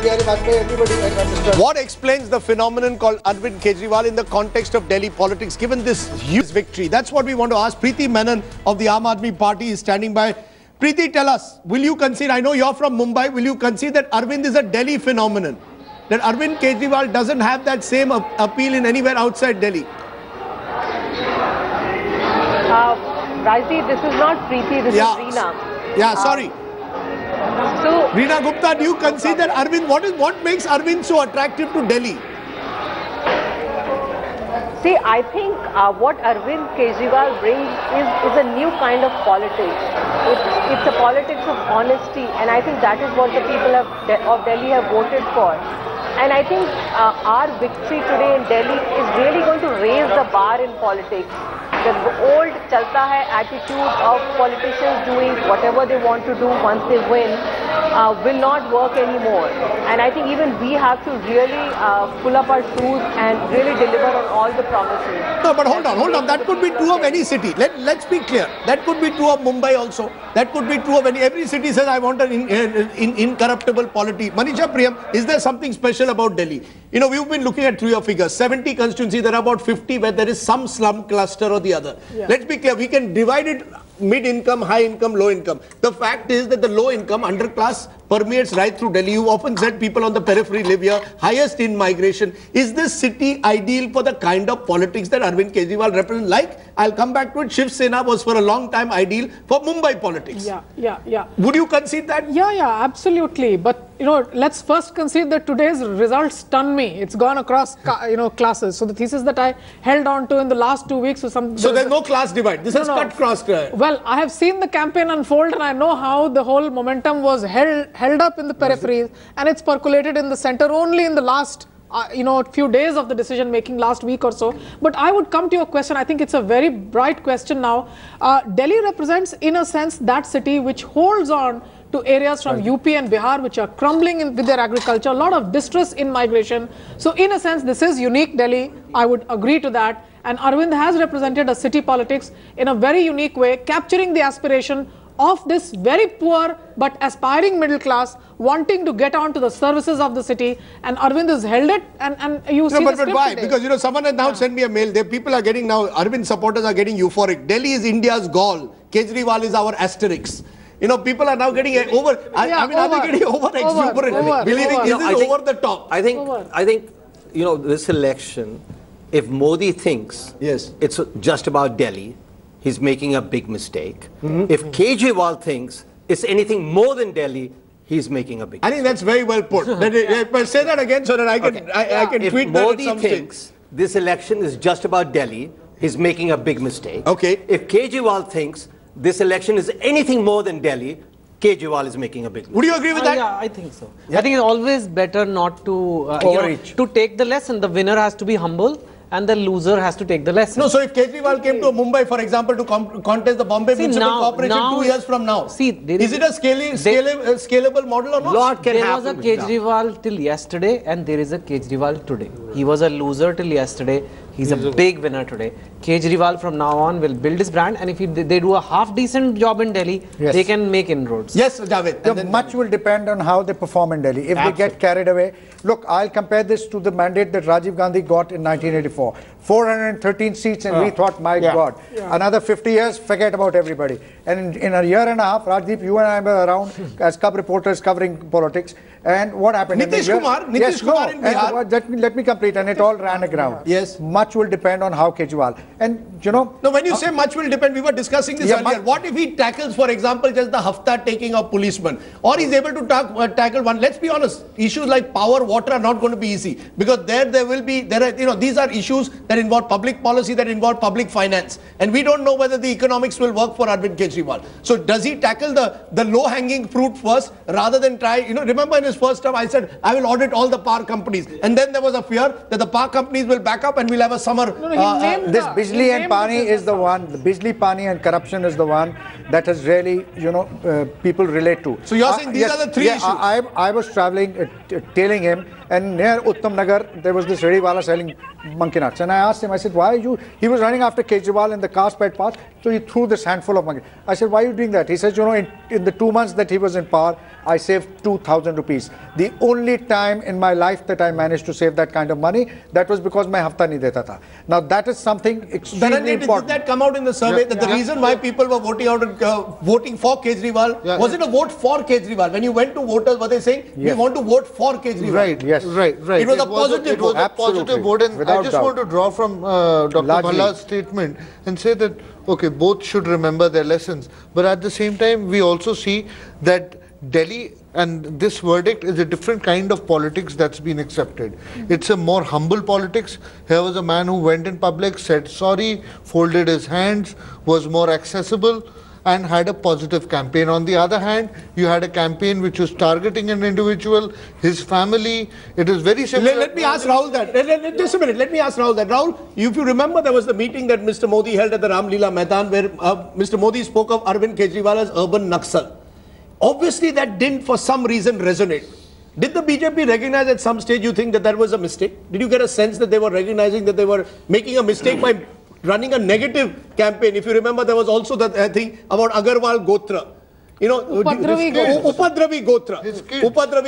Bihari Vajpayee, everybody, and Mr. What explains the phenomenon called Arvind Kejriwal in the context of Delhi politics, given this huge victory? That's what we want to ask. Preeti Menon of the Aam Aadmi Party is standing by. Preeti, tell us, will you concede, I know you're from Mumbai, will you concede that Arvind is a Delhi phenomenon? That Arvind Kejriwal doesn't have that same appeal in anywhere outside Delhi? Rajdeep, this is not Preeti, this is Reena. Yeah, sorry. So, Reena Gupta, do you concede that Arvind, what makes Arvind so attractive to Delhi? see, I think what Arvind Kejriwal brings is a new kind of politics. It's a politics of honesty, and I think that is what the people of Delhi have voted for. And I think our victory today in Delhi is really going to raise the bar in politics. The old chalta hai attitude of politicians doing whatever they want to do once they win will not work anymore. And I think even we have to really pull up our shoes and really deliver on all the promises. No, but hold on. That could be true of any city. Let's be clear. That could be true of Mumbai also. That could be true of every city says, I want an incorruptible polity. Manisha Priyam, is there something special about Delhi? You know, we've been looking at through your figures. 70 constituencies, there are about 50 where there is some slum cluster or the other. Yeah. Let's be clear. We can divide it mid-income, high-income, low-income. The fact is that the low-income underclass permeates right through Delhi. You often said people on the periphery live here, highest in migration. Is this city ideal for the kind of politics that Arvind Kejriwal represents? Like, I'll come back to it, Shiv Sena was for a long time ideal for Mumbai politics. Yeah. Would you concede that? Yeah, absolutely. But, you know, let's first concede that today's results stun me. It's gone across, classes. So the thesis that I held on to in the last 2 weeks was some... So there's no class divide. This has cut cross. Well, I have seen the campaign unfold and I know how the whole momentum was held up in the peripheries and it's percolated in the center only in the last few days of the decision making, last week or so. But I would come to your question. I think it's a very bright question now. Delhi represents, in a sense, that city which holds on to areas from UP and Bihar which are crumbling with their agriculture, a lot of distress in migration. So in a sense, this is unique Delhi. I would agree to that. And Arvind has represented a city politics in a very unique way, capturing the aspiration of this very poor but aspiring middle class wanting to get on to the services of the city, and Arvind has held it, and you see but why? Today. Because someone has now sent me a mail. People are getting now, Arvind supporters are getting euphoric. Delhi is India's Gaul. Kejriwal is our Asterix. People are now getting over. Are they getting over exuberant? Believing this is over the top. I think this election, if Modi thinks it's just about Delhi, he's making a big mistake. If Kejriwal thinks it's anything more than Delhi, he's making a big mistake. I think that's very well put. But say that again so that I can tweet that. If Modi thinks this election is just about Delhi, he's making a big mistake. Okay. If Kejriwal thinks this election is anything more than Delhi, Kejriwal is making a big mistake. Would you agree with that? Yeah, I think so. I think it's always better not to to take the lesson. The winner has to be humble and the loser has to take the lesson. No, so if Kejriwal came to Mumbai, for example, to contest the Bombay Municipal Corporation 2 years from now, is it a scalable model or not? Lot can happen. There was a Kejriwal till yesterday and there is a Kejriwal today. He was a loser till yesterday. He's a big winner today. Kejriwal from now on will build his brand, and if they do a half decent job in Delhi, they can make inroads. Yes, Javed. Much will depend on how they perform in Delhi. If they get carried away, look, I'll compare this to the mandate that Rajiv Gandhi got in 1984. 413 seats, and we thought, my God, another 50 years, forget about everybody. And in a year and a half, Rajdeep, you and I were around as cub reporters covering politics. And what happened? Nitish Kumar in Bihar. Let me complete, and it all ran aground. Yes. Much will depend on how Kejriwal. And No, when you say much will depend, we were discussing this earlier. What if he tackles, for example, just the hafta taking of policemen? Or he's able to tackle one. Let's be honest, issues like power, water are not going to be easy. Because these are issues that involve public policy, that involve public finance. And we don't know whether the economics will work for Arvind Kejriwal. So does he tackle the low-hanging fruit first rather than try, remember in his first term I said, I will audit all the power companies. And then there was a fear that the power companies will back up and we'll have a summer. This Bijli and Pani is the one, the Bijli, Pani and corruption is the one that has really, people relate to. So you're saying these are the three issues? I was traveling, telling him and near Uttam Nagar, there was this ready wala selling monkey nuts. And I asked him, I said, why are you, he was running after Kejriwal in the Carpet Path, so he threw this handful of monkey. I said, why are you doing that? He says, you know, in the 2 months that he was in power, I saved 2,000 rupees. The only time in my life that I managed to save that kind of money, that was because my hafta nahi deta tha. Now that is something extremely important. Did that come out in the survey that the reason why people were voting out, voting for Kejriwal, was it a vote for Kejriwal? When you went to voters, were they saying, we want to vote for Kejriwal? Right, yes. Right. It was a positive vote. It was a positive vote, and I just want to draw from Dr. Bhalla's statement and say that, okay, both should remember their lessons, but at the same time, we also see that Delhi and this verdict is a different kind of politics that's been accepted. It's a more humble politics. Here was a man who went in public, said sorry, folded his hands, was more accessible, and had a positive campaign. On the other hand, you had a campaign which was targeting an individual, his family. It is very similar. Let me ask Rahul that. Just a minute. Let me ask Rahul that. Rahul, if you remember, there was the meeting that Mr. Modi held at the Ram Leela Maidan where Mr. Modi spoke of Arvind Kejriwal as urban Naxal. Obviously, that didn't for some reason resonate. Did the BJP recognize at some stage, you think, that was a mistake? Did you get a sense that they were recognizing that they were making a mistake by running a negative campaign? If you remember, there was also that thing about Agarwal Gotra. You know, Upadravi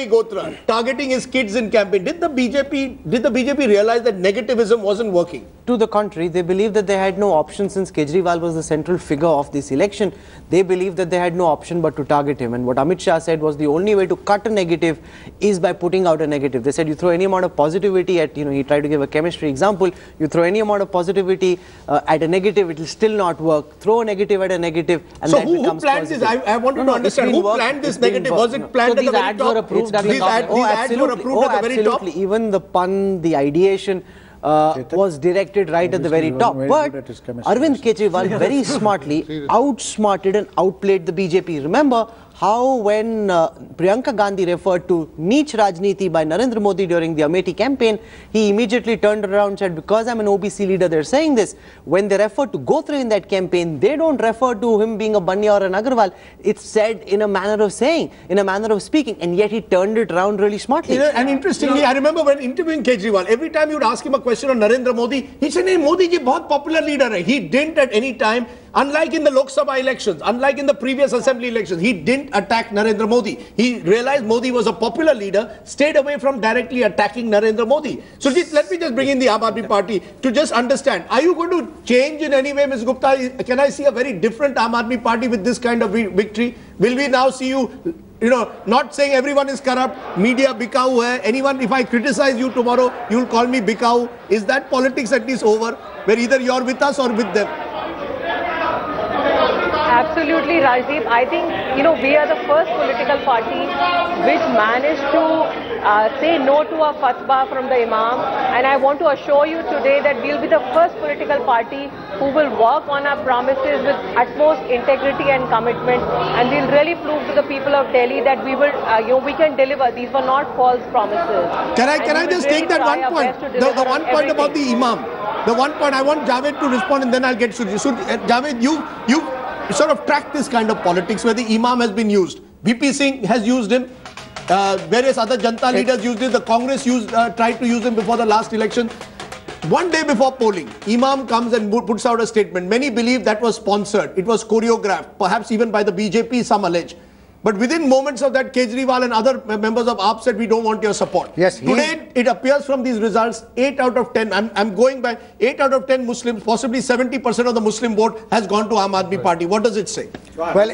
Gotra, targeting his kids in campaign. Did the BJP realize that negativism wasn't working? To the contrary, they believed that they had no option since Kejriwal was the central figure of this election. They believed that they had no option but to target him. And what Amit Shah said was the only way to cut a negative is by putting out a negative. They said you throw any amount of positivity at, he tried to give a chemistry example, you throw any amount of positivity at a negative, it will still not work. Throw a negative at a negative and so that becomes who planned positive. this? I want to understand who planned this negative. Was it planned at the very top? Were approved These ads were approved at the very top? Even the pun, the ideation was directed right at the very top. But Arvind Kejriwal very smartly outsmarted and outplayed the BJP. Remember how when Priyanka Gandhi referred to Neech Rajniti by Narendra Modi during the Amethi campaign, he immediately turned around and said, because I'm an OBC leader, they're saying this. When they refer to Gotra in that campaign, they don't refer to him being a Banya or an Agarwal. It's said in a manner of saying, in a manner of speaking, and yet he turned it around really smartly. And interestingly, I remember when interviewing Kejriwal, every time you'd ask him a question on Narendra Modi, he said, "Hey, Modi ji bahut popular leader hai." He didn't at any time, unlike in the Lok Sabha elections, unlike in the previous assembly elections, he didn't attack Narendra Modi. He realized Modi was a popular leader, stayed away from directly attacking Narendra Modi. So let me just bring in the Aam Aadmi Party to just understand. Are you going to change in any way, Ms. Gupta? Can I see a very different Aam Aadmi Party with this kind of victory? Will we now see you, not saying everyone is corrupt, media bikau hai, anyone, if I criticize you tomorrow, you'll call me bikau. Is that politics at least over, where either you're with us or with them? Absolutely, Rajdeep. I think, we are the first political party which managed to say no to a fatwa from the Imam. And I want to assure you today that we'll be the first political party who will work on our promises with utmost integrity and commitment. And we'll really prove to the people of Delhi that we will, we can deliver. These were not false promises. Can I just take that one point? The one point about the Imam. The one point I want Javed to respond, and then I'll get Suji. So, Javed, you sort of track this kind of politics where the Imam has been used. VP Singh has used him. Various other Janta leaders used him. The Congress tried to use him before the last election. One day before polling, Imam comes and puts out a statement. Many believe that was sponsored. It was choreographed, perhaps even by the BJP, some allege. But within moments of that, Kejriwal and other members of AAP said, we don't want your support. Yes, today, it appears from these results, 8 out of 10, I'm going by 8 out of 10 Muslims, possibly 70% of the Muslim vote has gone to Aam Aadmi Party. What does it say? Well,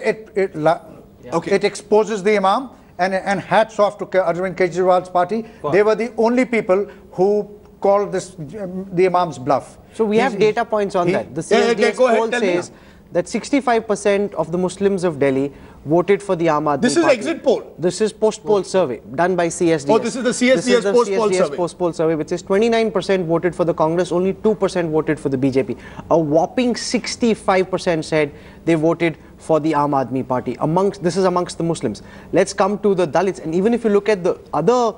it exposes the Imam, and hats off to Arvind Kejriwal's party. They were the only people who called the Imam's bluff. So we have data points on that. The CSDS poll says that 65% of the Muslims of Delhi voted for the Aam Aadmi Party. This is exit poll. This is post-poll survey done by CSDS. Oh, this is the CSDS post-poll survey, which says 29% voted for the Congress, only 2% voted for the BJP. A whopping 65% said they voted for the Aam Aadmi Party. This is amongst the Muslims. Let's come to the Dalits, and even if you look at the other,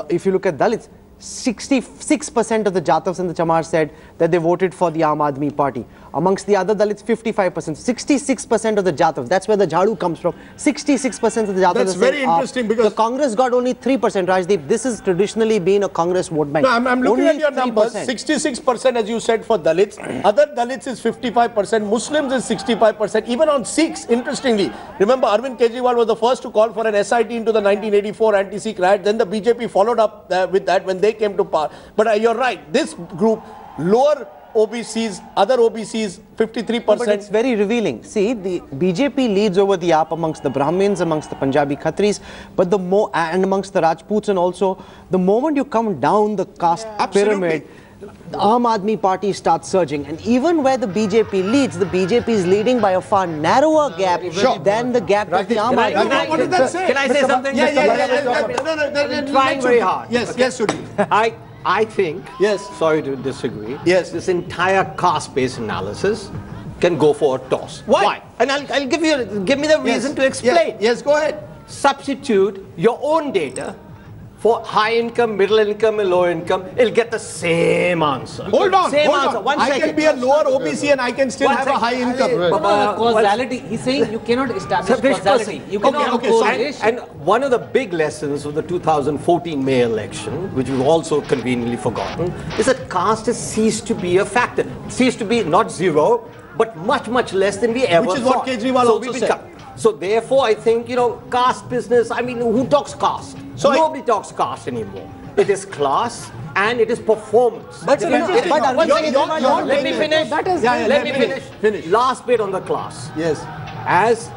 if you look at Dalits, 66% of the Jatavs and the Chamars said that they voted for the Aam Aadmi Party. Amongst the other Dalits, 55%. 66% of the Jatav. That's where the Jhadu comes from. 66% of the Jatav. That's very interesting because the Congress got only 3%. Rajdeep, this has traditionally been a Congress vote bank. No, I'm looking only at your 3%. numbers. 66% as you said for Dalits. Other Dalits is 55%. Muslims is 65%. Even on Sikhs, interestingly. Remember, Arvind Kejriwal was the first to call for an SIT into the 1984 anti-Sikh riot. Then the BJP followed up with that when they came to power. But you're right. This group, lower OBCs, other OBCs, 53%. But it's very revealing. See, the BJP leads over the AAP amongst the Brahmins, amongst the Punjabi Khatris, but and amongst the Rajputs, and also the moment you come down the caste pyramid, the Aam Aadmi Party starts surging, and even where the BJP leads, the BJP is leading by a far narrower gap than the gap of the Aam Aadmi Party. What does that say? Can I say something? No, trying very hard. Yes, Sudhi. I think, sorry to disagree, this entire caste-based analysis can go for a toss. Why? And I'll give me the reason to explain. Yes, go ahead. Substitute your own data for high income, middle income, and low income, it'll get the same answer. Hold on, same hold answer. on. One I second. can be a lower OBC and I can still have a high income. Causality. He's saying you cannot establish causality. You cannot correlation. And one of the big lessons of the 2014 May election, which we've also conveniently forgotten, is that caste has ceased to be a factor. It ceased to be not zero, but much, much less than we ever thought. Which is what Kejriwal also said. So therefore, I think, caste business, I mean, who talks caste? So nobody talks caste anymore. It is class and it is performance. But let me finish. Let me finish. Last bit on the class. Yes. As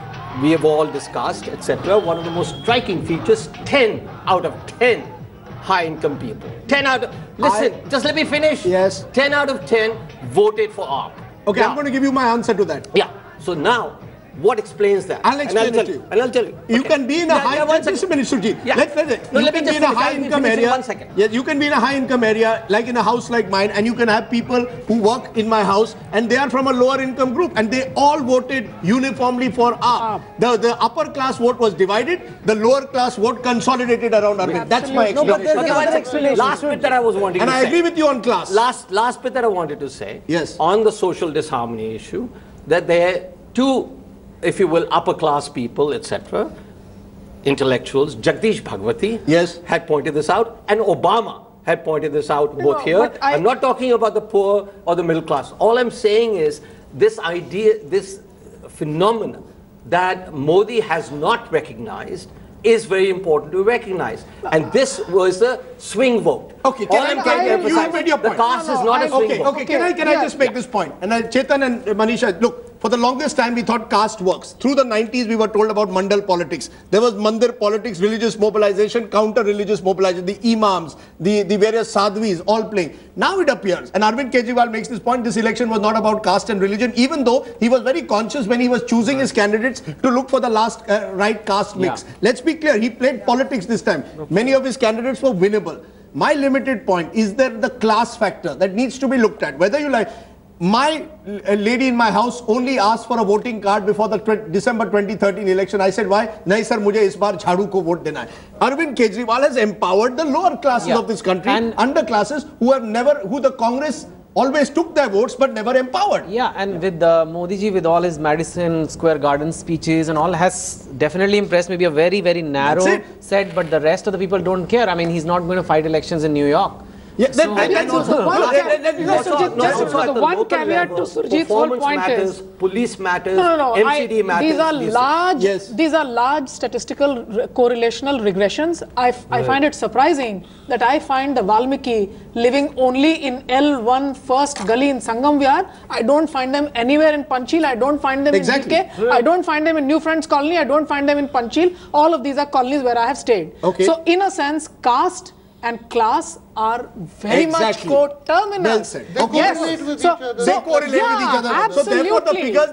we have all discussed, etc., one of the most striking features, 10 out of 10 high-income people. 10 out of... Listen, just let me finish. Yes. 10 out of 10 voted for AAP. Okay, now, I'm going to give you my answer to that. Yeah. So now, what explains that? I'll explain it to you. And I'll tell you. You can be in a high income area. Yes, you can be in a high income area, like in a house like mine, and you can have people who work in my house and they are from a lower income group and they all voted uniformly for AAP. The upper class vote was divided, the lower class vote consolidated around Arvind. That's my explanation. Last bit that I was wanting to say. And I agree with you on class. Last bit that I wanted to say. Yes. On the social disharmony issue, that there are two, if you will, upper class people, etc., intellectuals, Jagdish Bhagwati had pointed this out, and Obama had pointed this out both here. I'm not talking about the poor or the middle class. All I'm saying is this idea, this phenomenon that Modi has not recognized is very important to recognize. And this was a swing vote. Okay, you made your point. The caste is not a swing vote. Okay, can I just make this point? And Chetan and Manisha, look, for the longest time we thought caste works. Through the 90s we were told about mandal politics. There was mandir politics, religious mobilization, counter-religious mobilization, the imams, the various sadhvis all playing. Now it appears, and Arvind Kejriwal makes this point, this election was not about caste and religion, even though he was very conscious when he was choosing his candidates to look for the last right caste mix. Let's be clear, he played politics this time. Many of his candidates were winnable. My limited point is there the class factor that needs to be looked at. Whether you like, my lady in my house only asked for a voting card before the December 2013 election. I said, why? Nahi sir, mujhe is baar Jhadu ko vote dena hai. Arvind Kejriwal has empowered the lower classes of this country, and underclasses who the Congress always took their votes but never empowered. Yeah, and with Modi ji, with all his Madison Square Garden speeches and all, has definitely impressed maybe a very, very narrow set, but the rest of the people don't care. I mean, he's not going to fight elections in New York. Yeah, the one caveat to Surjit's whole point is police matters, MCD matters. These are large statistical correlational regressions. I find it surprising that I find the Valmiki living only in L1 first gully in Sangamvihar. I don't find them anywhere in Panchil. I don't find them in BK. I don't find them in New Friends Colony. I don't find them in Panchil. All of these are colonies where I have stayed. So in a sense, caste and class are very much coterminous. Well said. They correlate with each other. They correlate with each other. Absolutely. So therefore the figures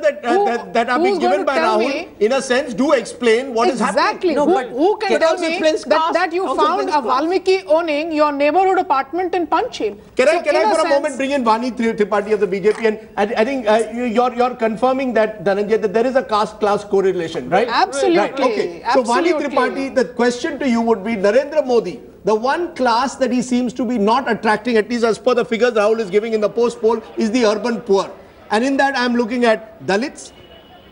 that are being given by Rahul, in a sense, do explain what is happening. No, who can tell me that you found a Valmiki owning your neighborhood apartment in Panchil? Can I for a moment bring in Vani Tripathi of the BJP? And I think you're confirming that, Dhananjay, that there is a caste-class correlation, right? Absolutely. Right. Okay. So Vani Tripathi, the question to you would be, Narendra Modi, the one class that he seems to be not attracting, at least as per the figures Rahul is giving in the post poll, is the urban poor. And in that, I'm looking at Dalits,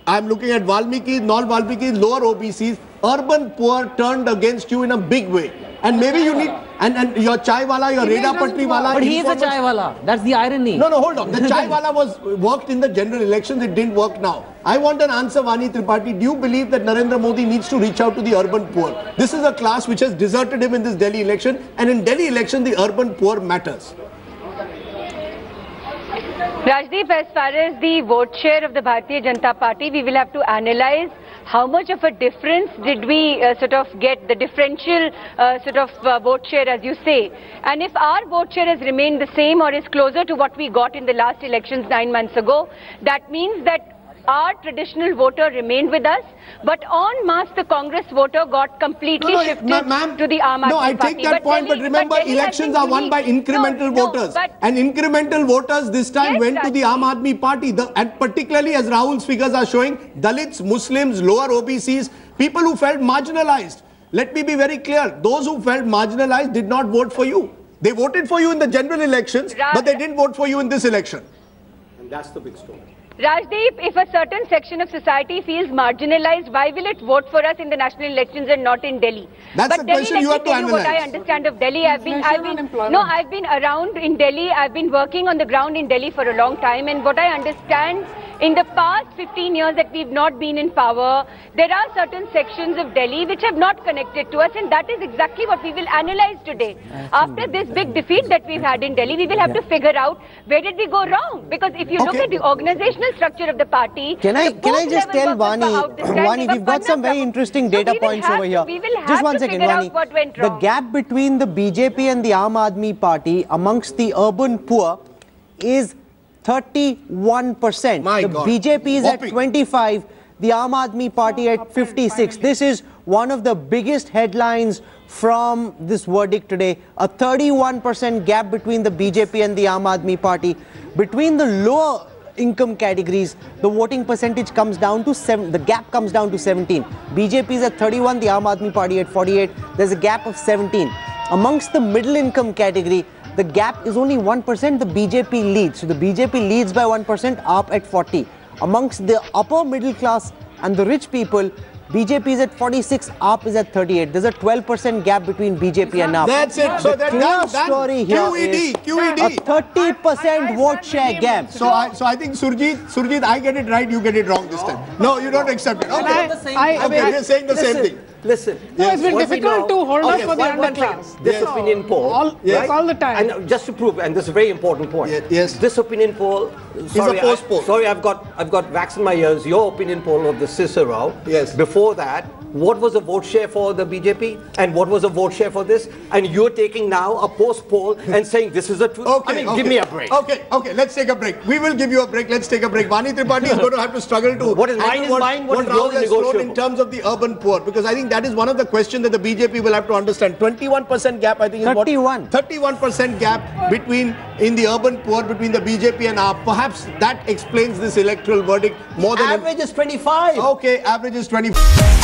I'm looking at Valmiki, non-Valmiki, lower OBCs, urban poor turned against you in a big way. And maybe you need, and your chai wala, your reda patri wala. But he is a chai wala. That's the irony. No, hold on. The chai wala worked in the general elections. It didn't work now. I want an answer, Vani Tripathi. Do you believe that Narendra Modi needs to reach out to the urban poor? This is a class which has deserted him in this Delhi election. And in Delhi election, the urban poor matters. Rajdeep, as far as the vote share of the Bharatiya Janata Party, we will have to analyze how much of a difference did we sort of get, the differential vote share, as you say. And if our vote share has remained the same or is closer to what we got in the last elections 9 months ago, that means that our traditional voter remained with us, but en masse the Congress voter got completely shifted to the Aam Aadmi Party. No, I take that point, but remember, elections are won by incremental voters. And incremental voters this time went to the Aam Aadmi Party. And particularly, as Rahul's figures are showing, Dalits, Muslims, lower OBCs, people who felt marginalized. Let me be very clear. Those who felt marginalized did not vote for you. They voted for you in the general elections, but they didn't vote for you in this election. And that's the big story. Rajdeep, if a certain section of society feels marginalized, why will it vote for us in the national elections and not in Delhi? That's the question you have to analyze. What I understand of Delhi, I've been around in Delhi. I've been working on the ground in Delhi for a long time, and what I understand, in the past 15 years that we've not been in power, there are certain sections of Delhi which have not connected to us, and that is exactly what we will analyze today. After this big defeat that we've had in Delhi, we will have to figure out where did we go wrong, because if you look at the organizational structure of the party. Can I just tell Vani, we've got some very interesting data points over here. Just one second, Vani. The gap between the BJP and the Aam Aadmi Party amongst the urban poor is 31%. The BJP is at 25, the Aam Aadmi Party at 56. This is one of the biggest headlines from this verdict today. A 31% gap between the BJP and the Aam Aadmi Party. Between the lower income categories, the voting percentage comes down to 7. The gap comes down to 17. BJP is at 31, the Aam Aadmi Party at 48. There's a gap of 17. Amongst the middle income category, the gap is only 1%. The BJP leads. So the BJP leads by 1%, AAP at 40. Amongst the upper middle class and the rich people, BJP is at 46, AAP is at 38. There's a 12% gap between BJP and AAP. That's it. So the clear story here is a 30% vote share gap. So I think Surjit, I get it right, you get it wrong this time. No, you don't accept it. Okay, we're saying the same thing. Listen, it's been difficult to hold up for the underclass. This opinion poll, all the time. And just to prove, and this is a very important point. Yes. This opinion poll, sorry, a post poll. Sorry, I've got wax in my ears. Your opinion poll of the Cicero. Yes. Before that, what was the vote share for the BJP, and what was the vote share for this? And you're taking now a post poll and saying this is a truth. Okay, give me a break. Okay, let's take a break. We will give you a break. Let's take a break. Vani Tripathi is going to have to struggle to what is mine is mine. What is yours is negotiable. In terms of the urban poor, because I think that is one of the questions that the BJP will have to understand. 21% gap, I think, is 31. 31% gap in the urban poor between the BJP and AAP. Perhaps that explains this electoral verdict more than average is 25. Okay, average is 25.